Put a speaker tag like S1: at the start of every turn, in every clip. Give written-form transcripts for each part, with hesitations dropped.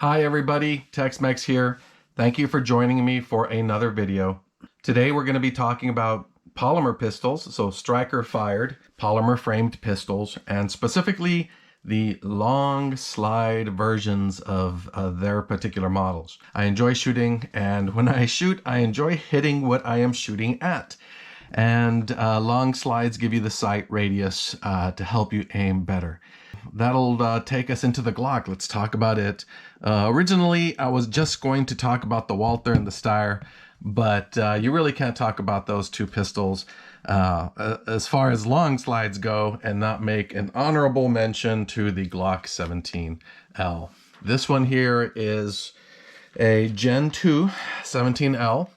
S1: Hi everybody, Tex-Mex here. Thank you for joining me for another video. Today we're going to be talking about polymer pistols, so striker fired polymer framed pistols, and specifically the long slide versions of their particular models. I enjoy shooting, and when I shoot, I enjoy hitting what I am shooting at. And long slides give you the sight radius to help you aim better. That'll take us into the Glock. Let's talk about it. Originally, I was just going to talk about the Walther and the Steyr, but you really can't talk about those two pistols as far as long slides go and not make an honorable mention to the Glock 17L. This one here is a Gen 2 17L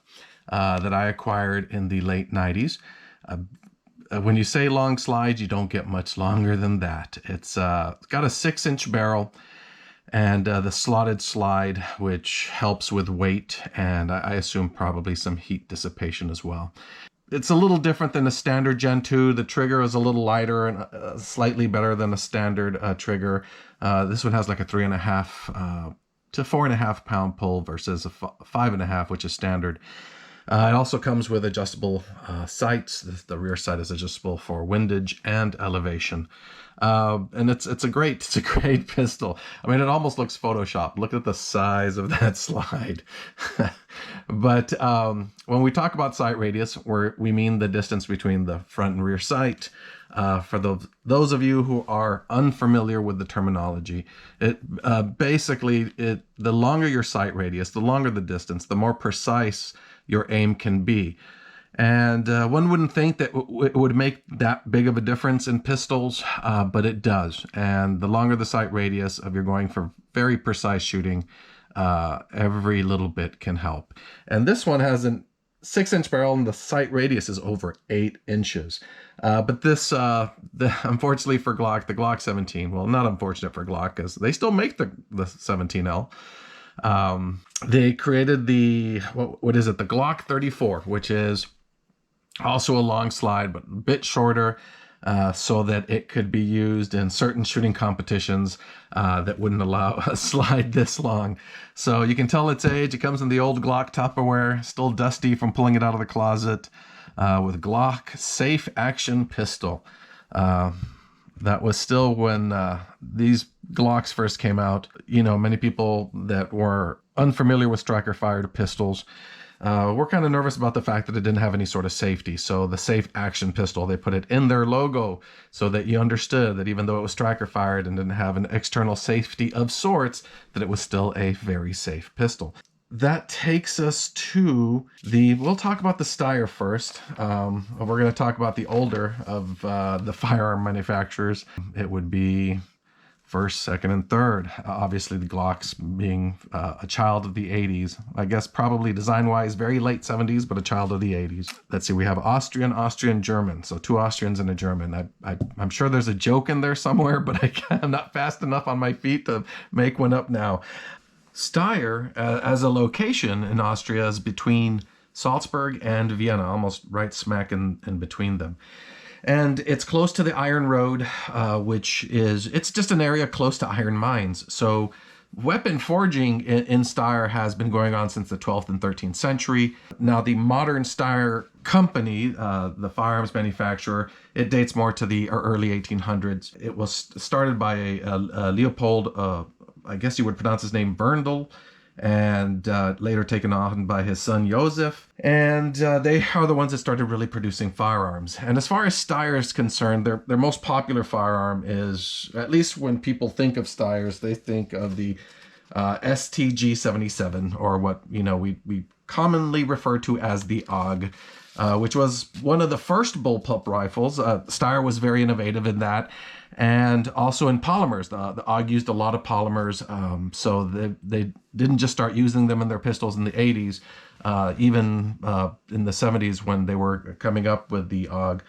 S1: that I acquired in the late 90s. When you say long slides, you don't get much longer than that. It's got a 6-inch barrel and the slotted slide, which helps with weight and I assume probably some heat dissipation as well. It's a little different than a standard Gen 2. The trigger is a little lighter and slightly better than a standard trigger. This one has like a 3.5 to 4.5 pound pull versus a 5.5, which is standard. It also comes with adjustable sights. The rear sight is adjustable for windage and elevation, and it's a great pistol. I mean, it almost looks photoshopped. Look at the size of that slide. But when we talk about sight radius, we mean the distance between the front and rear sight. For those of you who are unfamiliar with the terminology, basically the longer your sight radius, the longer the distance, the more precise your aim can be. And one wouldn't think that it would make that big of a difference in pistols, but it does. And the longer the sight radius of you're going for very precise shooting, every little bit can help. And this one has a 6-inch barrel and the sight radius is over 8 inches. But this, unfortunately for Glock, the Glock 17, well, not unfortunate for Glock because they still make the 17L. They created the, what is it? The Glock 34, which is also a long slide, but a bit shorter, so that it could be used in certain shooting competitions, that wouldn't allow a slide this long. So you can tell its age. It comes in the old Glock Tupperware, still dusty from pulling it out of the closet, with Glock Safe Action Pistol. That was still when these Glocks first came out. You know, many people that were unfamiliar with striker fired pistols were kind of nervous about the fact that it didn't have any sort of safety. So the Safe Action Pistol, they put it in their logo so that you understood that even though it was striker fired and didn't have an external safety of sorts, that it was still a very safe pistol. That takes us to we'll talk about the Steyr first. We're going to talk about the older of the firearm manufacturers. It would be first, second, and third. Obviously, the Glocks being a child of the 80s. I guess probably design-wise, very late 70s, but a child of the 80s. Let's see, we have Austrian, German. So 2 Austrians and a German. I'm sure there's a joke in there somewhere, but I'm not fast enough on my feet to make one up now. Steyr, as a location in Austria, is between Salzburg and Vienna, almost right smack in between them. And it's close to the Iron Road, it's just an area close to iron mines. So weapon forging in Steyr has been going on since the 12th and 13th century. Now, the modern Steyr company, the firearms manufacturer, it dates more to the early 1800s. It was started by a Leopold, I guess you would pronounce his name Berndl, and later taken on by his son Joseph. And they are the ones that started really producing firearms. And as far as Steyr is concerned, their most popular firearm is, at least when people think of Steyrs, they think of the STG-77, or what we commonly refer to as the AUG, which was one of the first bullpup rifles. Steyr was very innovative in that. And also in polymers, the AUG used a lot of polymers, so they didn't just start using them in their pistols in the 80s, even in the 70s when they were coming up with the AUG.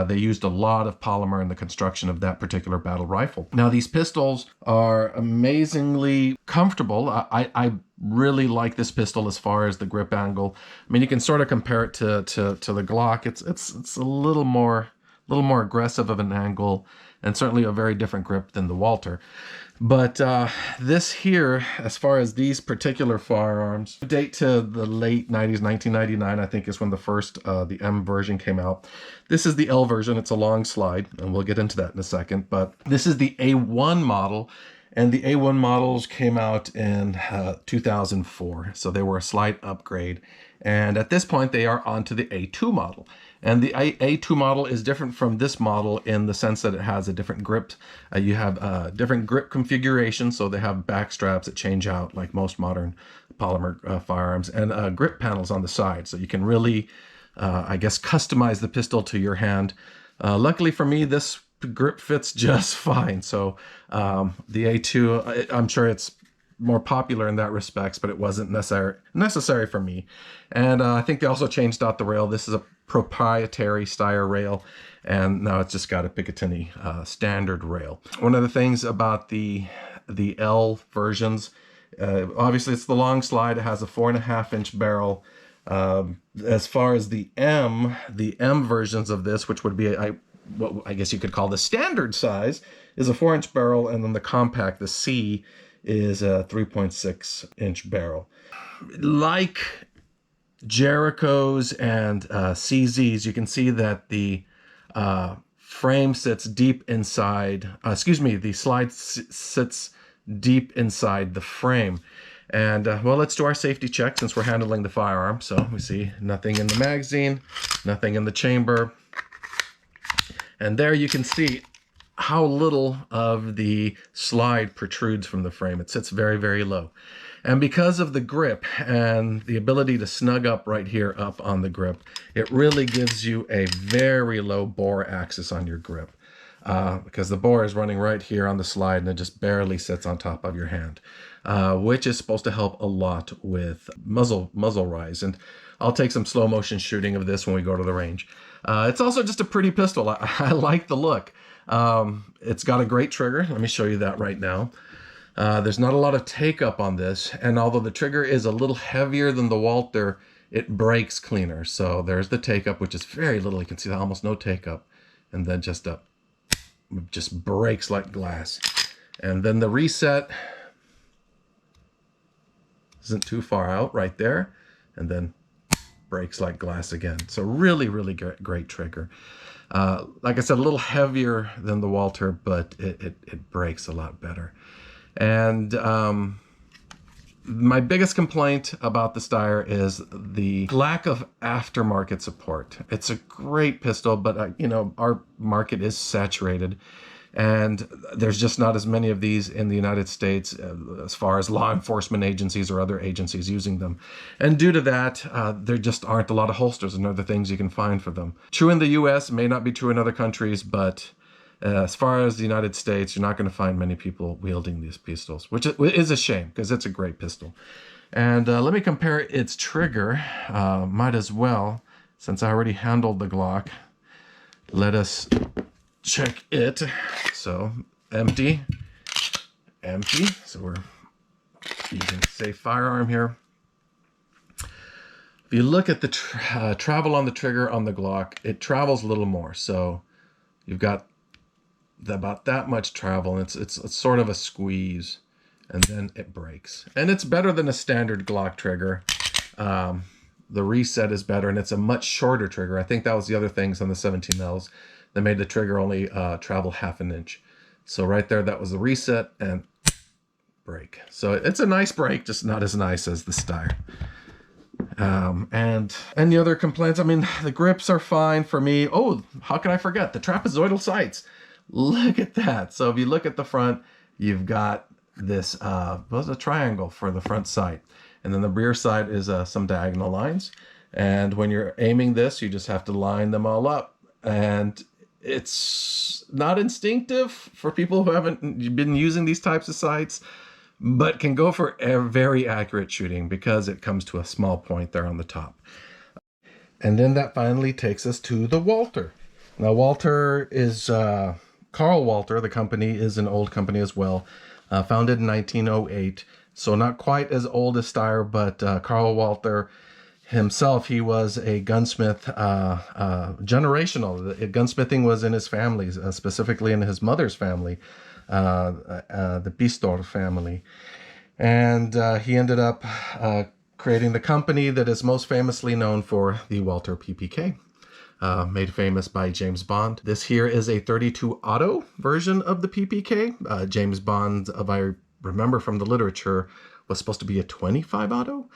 S1: They used a lot of polymer in the construction of that particular battle rifle. Now, these pistols are amazingly comfortable. I really like this pistol as far as the grip angle. I mean, you can sort of compare it to the Glock. It's a little more little more aggressive of an angle, and certainly a very different grip than the Walther. But this here, as far as these particular firearms, date to the late 90s, 1999, I think is when the first, the M version came out. This is the L version. It's a long slide, and we'll get into that in a second. But this is the A1 model, and the A1 models came out in 2004. So they were a slight upgrade. And at this point, they are onto the A2 model. And the A2 model is different from this model in the sense that it has a different grip. You have different grip configurations, so they have back straps that change out like most modern polymer firearms, and grip panels on the side, so you can really, I guess, customize the pistol to your hand. Luckily for me, this grip fits just fine. So the A2, I'm sure it's more popular in that respects, but it wasn't necessary for me. And I think they also changed out the rail. This is a proprietary Steyr rail, and now it's just got a Picatinny standard rail. One of the things about the L versions, obviously it's the long slide. It has a 4.5-inch barrel. As far as the M versions of this, which would be what I guess you could call the standard size, is a 4-inch barrel, and then the compact, the C, is a 3.6-inch barrel. Like Jericho's and CZ's, you can see that the frame sits deep inside, the slide sits deep inside the frame. And well, let's do our safety check since we're handling the firearm. So we see nothing in the magazine, nothing in the chamber. And there you can see how little of the slide protrudes from the frame. It sits very, very low. And because of the grip and the ability to snug up right here up on the grip, it really gives you a very low bore axis on your grip, because the bore is running right here on the slide and it just barely sits on top of your hand, which is supposed to help a lot with muzzle rise. And I'll take some slow motion shooting of this when we go to the range. It's also just a pretty pistol. I like the look. It's got a great trigger. Let me show you that right now. There's not a lot of take up on this, and although the trigger is a little heavier than the Walther, it breaks cleaner. So there's the take up, which is very little. You can see almost no take up, and then just breaks like glass. And then the reset isn't too far out right there, and then breaks like glass again. So really, really great trigger. Like I said, a little heavier than the Walther, but it breaks a lot better. And my biggest complaint about the Steyr is the lack of aftermarket support. It's a great pistol, but you know, our market is saturated, and there's just not as many of these in the United States as far as law enforcement agencies or other agencies using them. And due to that, there just aren't a lot of holsters and other things you can find for them. True in the US, may not be true in other countries, but as far as the United States, you're not going to find many people wielding these pistols, which is a shame because it's a great pistol. And let me compare its trigger. Might as well, since I already handled the Glock, let us check it. So empty. So we're using safe firearm here. If you look at the travel on the trigger on the Glock, it travels a little more. So you've got about that much travel, and it's sort of a squeeze, and then it breaks. And it's better than a standard Glock trigger. The reset is better, and it's a much shorter trigger. I think that was the other things on the 17Ls that made the trigger only travel 1/2 inch. So right there, that was the reset and break. So it's a nice break, just not as nice as the Steyr. And any other complaints? I mean, the grips are fine for me. Oh, how can I forget? The trapezoidal sights. Look at that. So if you look at the front, you've got this, what's a triangle for the front sight. And then the rear side is some diagonal lines. And when you're aiming this, you just have to line them all up. And it's not instinctive for people who haven't been using these types of sights, but can go for a very accurate shooting because it comes to a small point there on the top. And then that finally takes us to the Walther. Now, Walther is, Carl Walther, the company, is an old company as well, founded in 1908. So not quite as old as Steyr, but Carl Walther, himself, he was a gunsmith, generational. Gunsmithing was in his family, specifically in his mother's family, the Steyr family. And he ended up creating the company that is most famously known for the Walther PPK, made famous by James Bond. This here is a 32 auto version of the PPK. James Bond, if I remember from the literature, was supposed to be a 25 auto,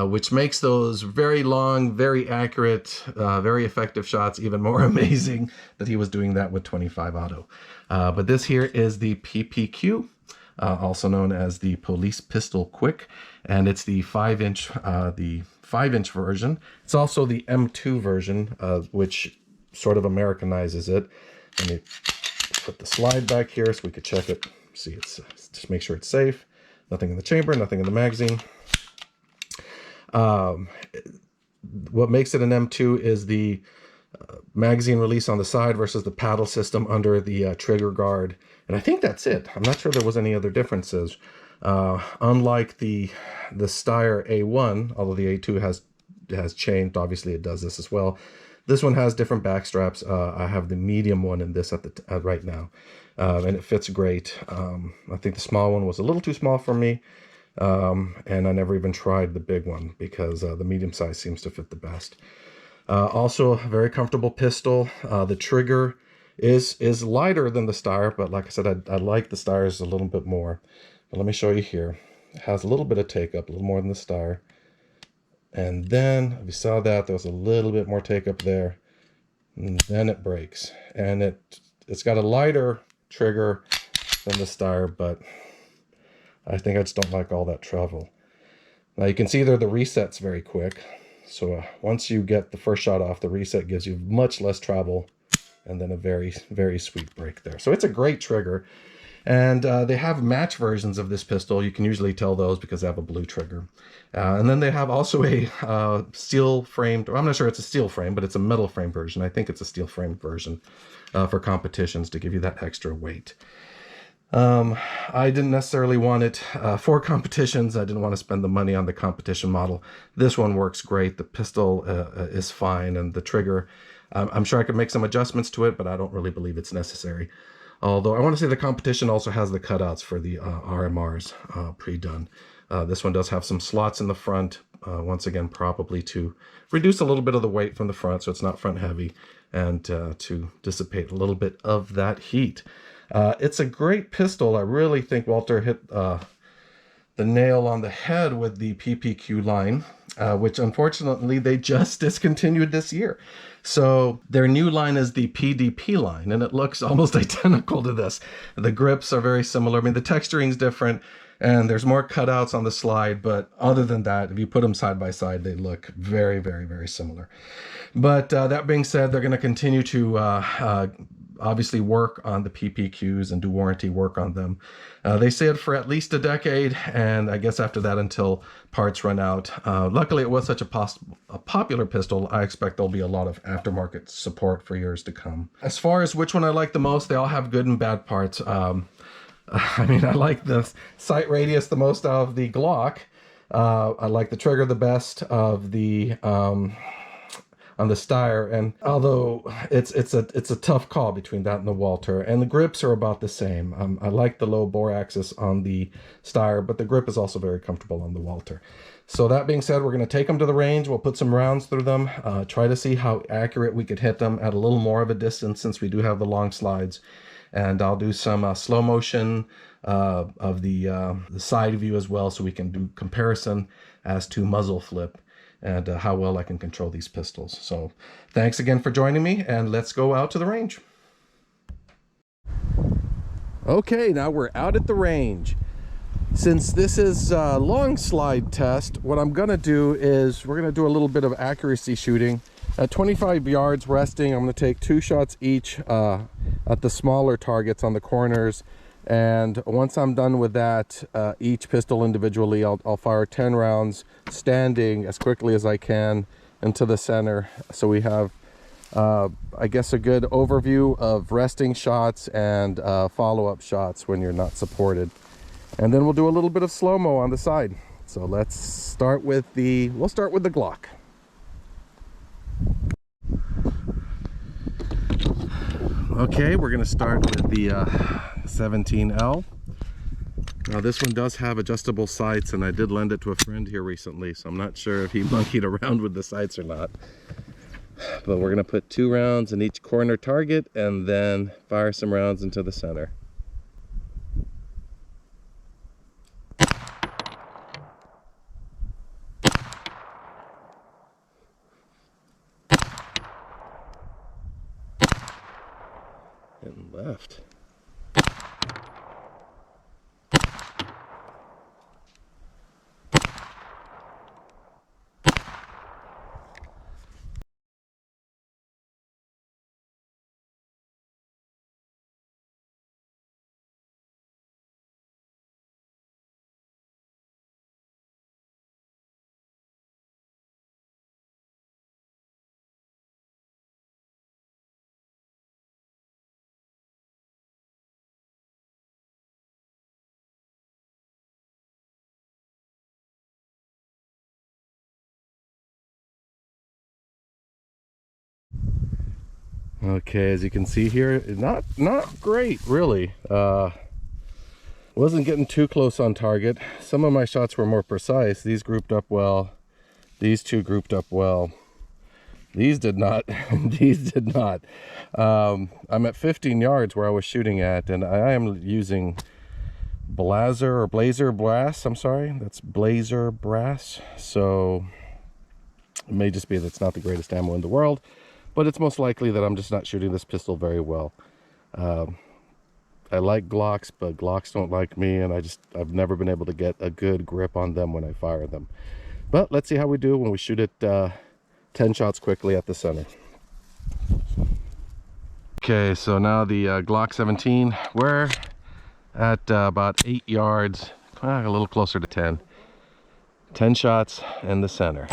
S1: which makes those very long, very accurate, very effective shots even more amazing that he was doing that with 25 auto. But this here is the PPQ. Also known as the Police Pistol Quick, and it's the 5-inch version. It's also the M2 version, which sort of Americanizes it. Let me put the slide back here so we could check it. See, it's just make sure it's safe. Nothing in the chamber, nothing in the magazine. What makes it an M2 is the magazine release on the side versus the paddle system under the trigger guard. And I think that's it. I'm not sure there was any other differences. Unlike the Steyr A1, although the A2 has changed, obviously it does this as well. This one has different back straps. I have the medium one in this at right now, and it fits great. I think the small one was a little too small for me, and I never even tried the big one because the medium size seems to fit the best. Also, a very comfortable pistol. The trigger is lighter than the Steyr, but like I said, I like the Steyrs a little bit more. But let me show you here. It has a little bit of take up, a little more than the Steyr. And then, if you saw that, there was a little bit more take up there. And then it breaks. And it's got a lighter trigger than the Steyr, but I think I just don't like all that travel. Now you can see there the reset's very quick. So once you get the first shot off, the reset gives you much less travel, and then a very, very sweet break there. So it's a great trigger. And they have match versions of this pistol. You can usually tell those because they have a blue trigger. And then they have also a steel framed, I'm not sure it's a steel frame, but it's a metal frame version. I think it's a steel framed version for competitions to give you that extra weight. I didn't necessarily want it for competitions. I didn't want to spend the money on the competition model. This one works great. The pistol is fine, and the trigger, I'm sure I could make some adjustments to it, but I don't really believe it's necessary. Although I want to say the competition also has the cutouts for the RMRs pre-done. This one does have some slots in the front, once again, probably to reduce a little bit of the weight from the front so it's not front heavy, and to dissipate a little bit of that heat. It's a great pistol. I really think Walther hit the nail on the head with the PPQ line, which unfortunately they just discontinued this year. So their new line is the PDP line, and it looks almost identical to this. The grips are very similar. I mean, the texturing is different, and there's more cutouts on the slide, but other than that, if you put them side by side, they look very, very, very similar. But that being said, they're going to continue to obviously work on the PPQs and do warranty work on them. They said for at least a decade, and I guess after that until parts run out. Luckily, it was such a popular pistol, I expect there'll be a lot of aftermarket support for years to come. As far as which one I like the most, they all have good and bad parts. I mean, I like the sight radius the most out of the Glock. I like the trigger the best of the on the Steyr, and although it's a tough call between that and the Walther, and the grips are about the same. I like the low bore axis on the Steyr, but the grip is also very comfortable on the Walther. So that being said, we're going to take them to the range. We'll put some rounds through them, try to see how accurate we could hit them at a little more of a distance since we do have the long slides. And I'll do some slow motion of the side view as well, so we can do comparison as to muzzle flip and how well I can control these pistols. So thanks again for joining me, and let's go out to the range. Okay, now we're out at the range. Since this is a long slide test, what I'm gonna do is we're gonna do a little bit of accuracy shooting. At 25 yards resting, I'm gonna take 2 shots each at the smaller targets on the corners. And once I'm done with that, each pistol individually, I'll fire 10 rounds standing as quickly as I can into the center. So we have, I guess, a good overview of resting shots and follow-up shots when you're not supported. And then we'll do a little bit of slow-mo on the side. So let's start with we'll start with the Glock. Okay, we're going to start with the 17L. Now this one does have adjustable sights, and I did lend it to a friend here recently, so I'm not sure if he monkeyed around with the sights or not. But we're going to put 2 rounds in each corner target and then fire some rounds into the center. And left. Okay, as you can see here, not great really. Wasn't getting too close on target. Some of my shots were more precise. These grouped up well. These 2 grouped up well. These did not. These did not. I'm at 15 yards where I was shooting at, and I am using blazer brass. I'm sorry, that's blazer brass. So it may just be that's not the greatest ammo in the world, but it's most likely that I'm just not shooting this pistol very well. I like Glocks, but Glocks don't like me, and I've never been able to get a good grip on them when I fire them. But let's see how we do when we shoot it 10 shots quickly at the center. Okay, so now the Glock 17, we're at about 8 yards, a little closer to 10. 10 shots in the center.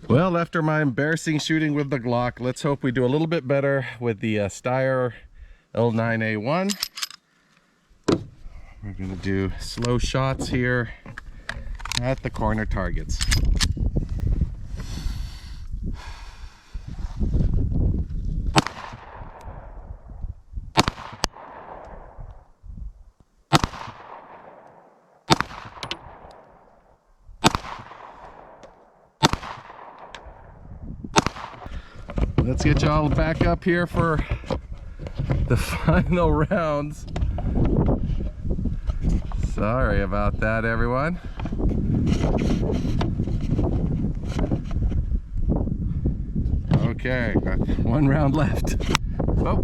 S1: Well, after my embarrassing shooting with the Glock, let's hope we do a little bit better with the Steyr L9 A1. We're going to do slow shots here at the corner targets. Let's get y'all back up here for the final rounds. Sorry about that, everyone. Okay, got 1 round left. Oh.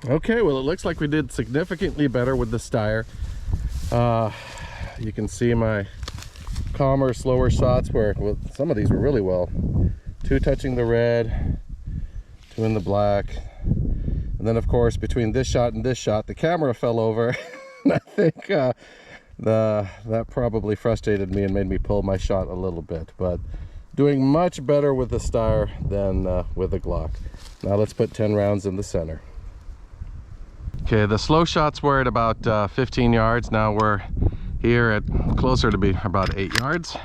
S1: Okay, well, it looks like we did significantly better with the Steyr. You can see my calmer, slower shots where, well, some of these were really well. 2 touching the red, 2 in the black. And then, of course, between this shot and this shot, the camera fell over. And I think that probably frustrated me and made me pull my shot a little bit. But doing much better with the Steyr than with the Glock. Now let's put 10 rounds in the center. Okay, the slow shots were at about 15 yards. Now we're here at closer to be about 8 yards.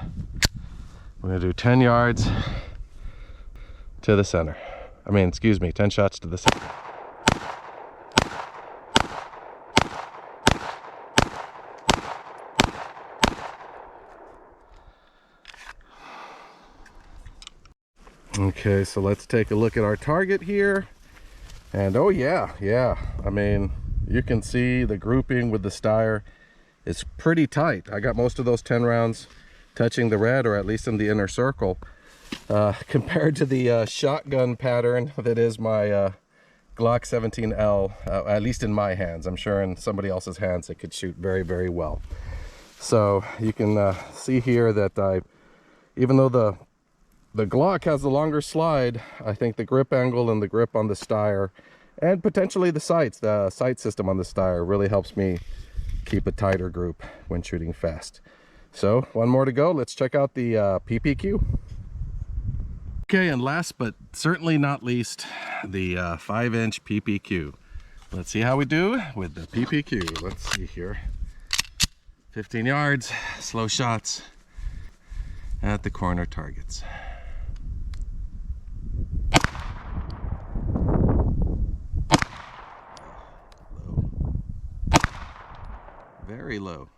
S1: We're gonna do 10 yards to the center. I mean, excuse me, 10 shots to the center. Okay, so let's take a look at our target here. And oh yeah, I mean, you can see the grouping with the Steyr is pretty tight. I got most of those 10 rounds touching the red, or at least in the inner circle, compared to the shotgun pattern that is my Glock 17L, at least in my hands. I'm sure in somebody else's hands it could shoot very, very well. So you can see here that even though the Glock has the longer slide, I think the grip angle and the grip on the Steyr, and potentially the sight system on the Steyr, really helps me keep a tighter group when shooting fast. So one more to go. Let's check out the PPQ. Okay, and last but certainly not least, the 5-inch PPQ. Let's see how we do with the PPQ. Let's see here. 15 yards, slow shots at the corner targets. Low. Very low.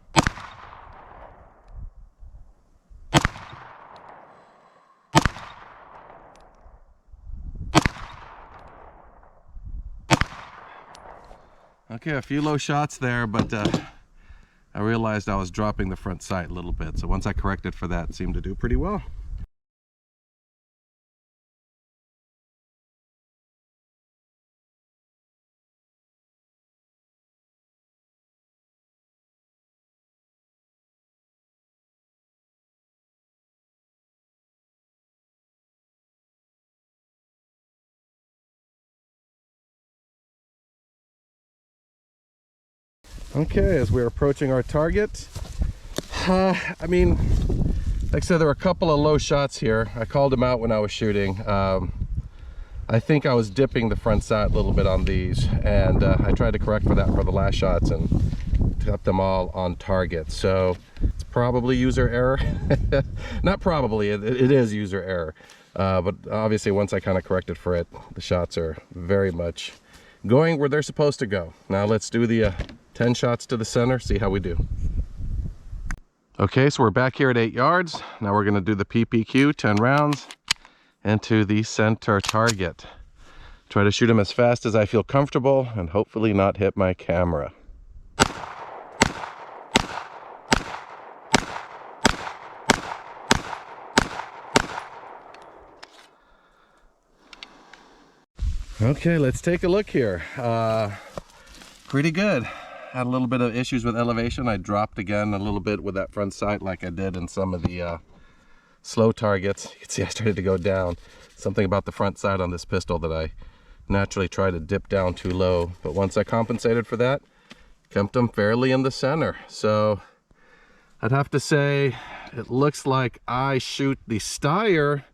S1: Okay, a few low shots there, but I realized I was dropping the front sight a little bit. So once I corrected for that, it seemed to do pretty well. Okay, as we're approaching our target, I mean, like I said, there were a couple of low shots here. I called them out when I was shooting. I think I was dipping the front sight a little bit on these, and I tried to correct for that for the last shots and got them all on target. So it's probably user error. Not probably, it is user error. But obviously once I kind of corrected for it, the shots are very much going where they're supposed to go. Now let's do the 10 shots to the center, see how we do. Okay, so we're back here at 8 yards. Now we're going to do the PPQ, 10 rounds, into the center target. Try to shoot them as fast as I feel comfortable and hopefully not hit my camera. Okay, let's take a look here. Pretty good. Had a little bit of issues with elevation. I dropped again a little bit with that front sight like I did in some of the slow targets. You can see I started to go down. Something about the front sight on this pistol that I naturally try to dip down too low. But once I compensated for that, kept them fairly in the center. So I'd have to say it looks like I shoot the Steyr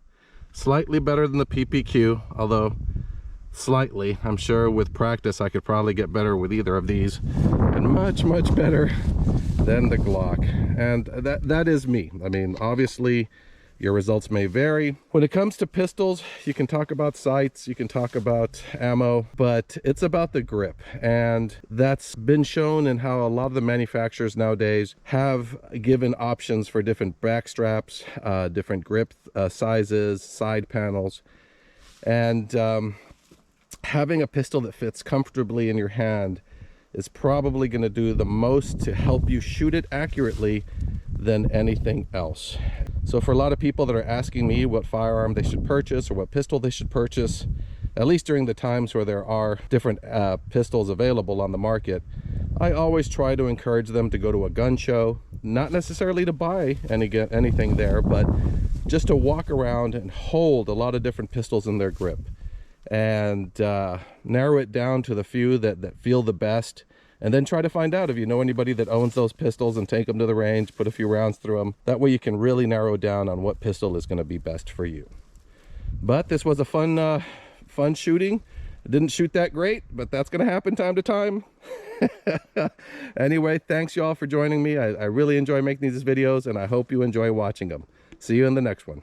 S1: slightly better than the PPQ, although slightly. I'm sure with practice I could probably get better with either of these, and much better than the Glock. And that is me. I mean, obviously your results may vary. When it comes to pistols, you can talk about sights, you can talk about ammo, but it's about the grip. And that's been shown in how a lot of the manufacturers nowadays have given options for different back straps, different grip sizes, side panels, and having a pistol that fits comfortably in your hand is probably going to do the most to help you shoot it accurately than anything else. So for a lot of people that are asking me what firearm they should purchase or what pistol they should purchase, at least during the times where there are different pistols available on the market, I always try to encourage them to go to a gun show, not necessarily to buy anything there, but just to walk around and hold a lot of different pistols in their grip, and narrow it down to the few that feel the best, and then try to find out if you know anybody that owns those pistols and take them to the range, put a few rounds through them. That way you can really narrow down on what pistol is going to be best for you. But this was a fun shooting. I didn't shoot that great, but that's going to happen time to time. Anyway, thanks y'all for joining me. I really enjoy making these videos, and I hope you enjoy watching them. See you in the next one.